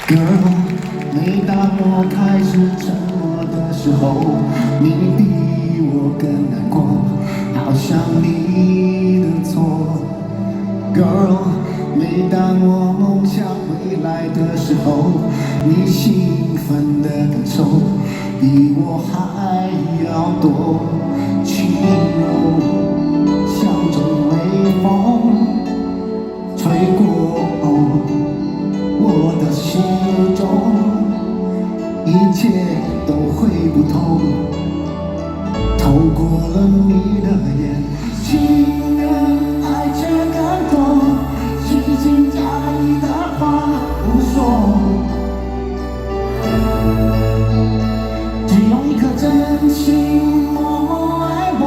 Girl，每当我开始沉默的时候，你比我更难过，好像你的错。Girl，每当我梦想未来的时候，你兴奋的感受比我还要多。轻柔，像阵微风，吹过我的心中，一切都会不同。透过了你的眼，情人爱却感动，虚情假意的话不说，只用一颗真心默默爱我，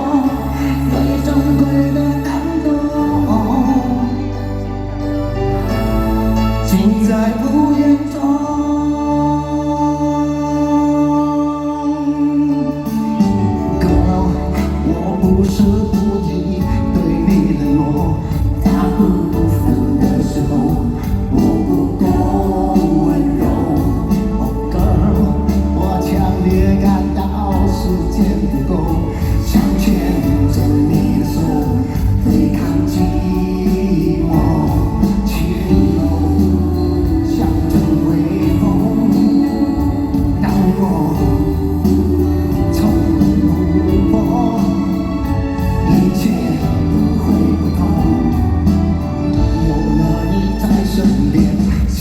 最珍贵的感动，尽在不言中。Girl， 我不是故意对你冷落，大部分的时候我不够温柔。Oh girl， 我强烈感到时间不够，想牵着你的手，对抗寂寞。轻柔，像阵微风，让我从不破，一切都会不同。有了你在身边，情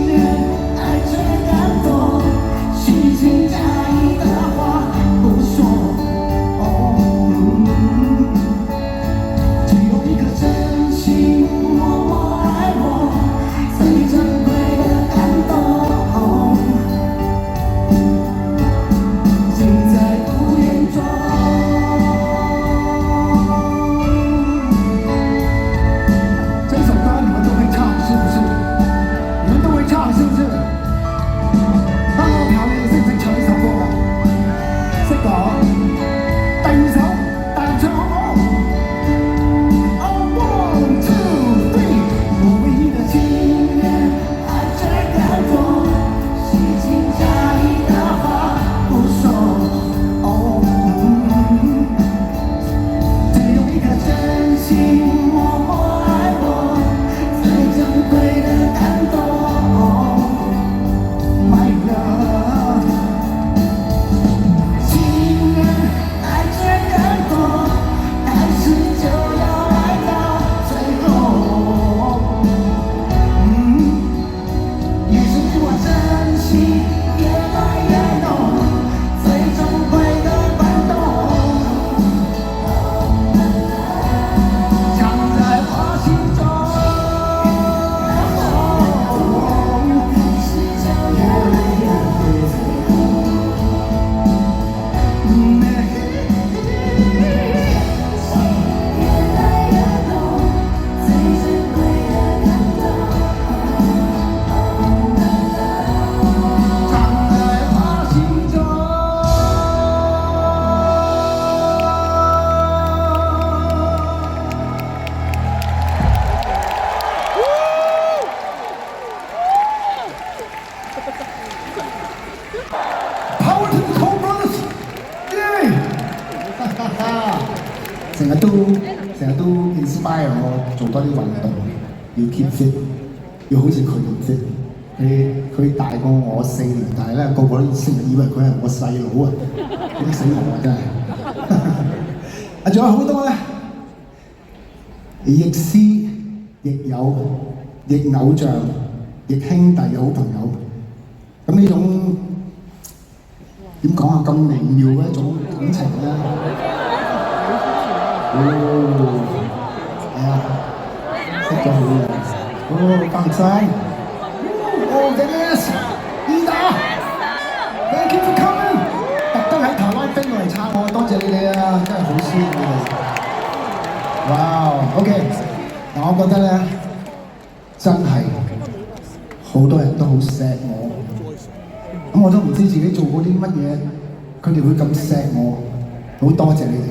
人爱却感动，虚情假意的话不说。只有一颗真心默默爱我，最珍贵的感动，尽在不言中。这首歌你们都会唱是不是？你们都會唱是不是？當我考你識唔識唱呢首歌啊？識講。第二首大合唱好唔好？1, 2, 3，我唯一的情人，愛卻感動，虛情假意的話不說。只用一顆真心默默愛我，最珍貴的感動。My love， 情人愛卻感動，但是就要愛到最後。於是我真心越來越濃，最珍貴的感動，藏在我心中。於是就越來越濃，最珍貴的感動，藏在我心中。Power to the Cole Brothers！ 耶！成日都 inspire 我做多啲運動，要 keep fit，要好似佢咁 fit。佢大過我4年，但係咧個個都成日以為佢係我細佬啊！激死我啊真係！仲有好多咧，亦師亦友、亦偶像、亦兄弟嘅好朋友。咁呢種點講啊？咁微妙嘅一種感情咧，係啊，識咗好耐。范生，Dennis， 伊達 ，Thank you for coming， 特登喺台灣飛過嚟撐我，多謝你哋啊，真係好酸你哋。哇 ，OK， 嗱我覺得咧，真係好多人都好錫我。咁我都唔知自己做過啲乜嘢，佢哋會咁錫我，好多謝你哋。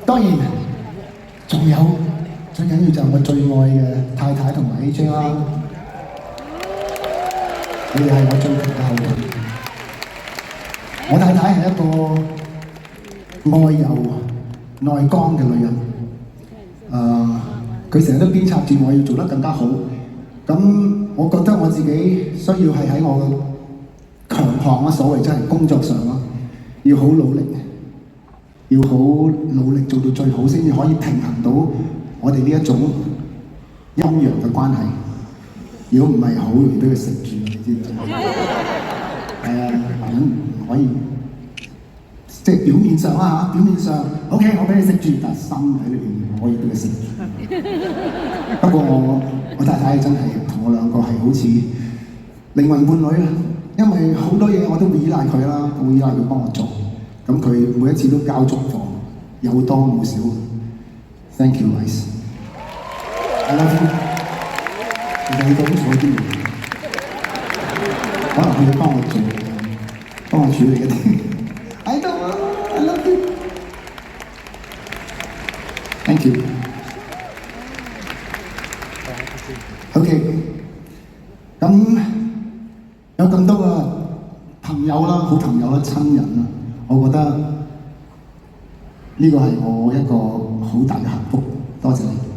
當然，仲有最緊要就係我最愛嘅太太同埋 AJ 啦。佢哋係我最強嘅後盾。我太太係一個愛柔內剛嘅女人，佢成日都鞭策住我要做得更加好。咁我覺得我自己需要係喺我嘅強項啊，所謂真係工作上啊，要好努力，要好努力做到最好，先至可以平衡到我哋呢一種陰陽嘅關係。如果唔係，好容易俾佢食住，你知唔知？係啊，男人唔可以，即係表面上啊嚇，表面上 OK， 我俾你食住，但係心喺裏邊唔可以俾佢食住。不過我太太真係同我兩個係好似靈魂伴侶啦，因為好多嘢我都會依賴佢啦，我會依賴佢幫我做。咁佢每一次都交足貨，有多冇少。Thank you, guys. I love you. 其實你講錯啲嘢，可能佢要幫我做，幫我處理一啲。I know, I love you. Thank you. OK， 咁有咁多嘅朋友啦、好朋友啦、親人啦，我覺得呢個係我一個好大嘅幸福。多謝你。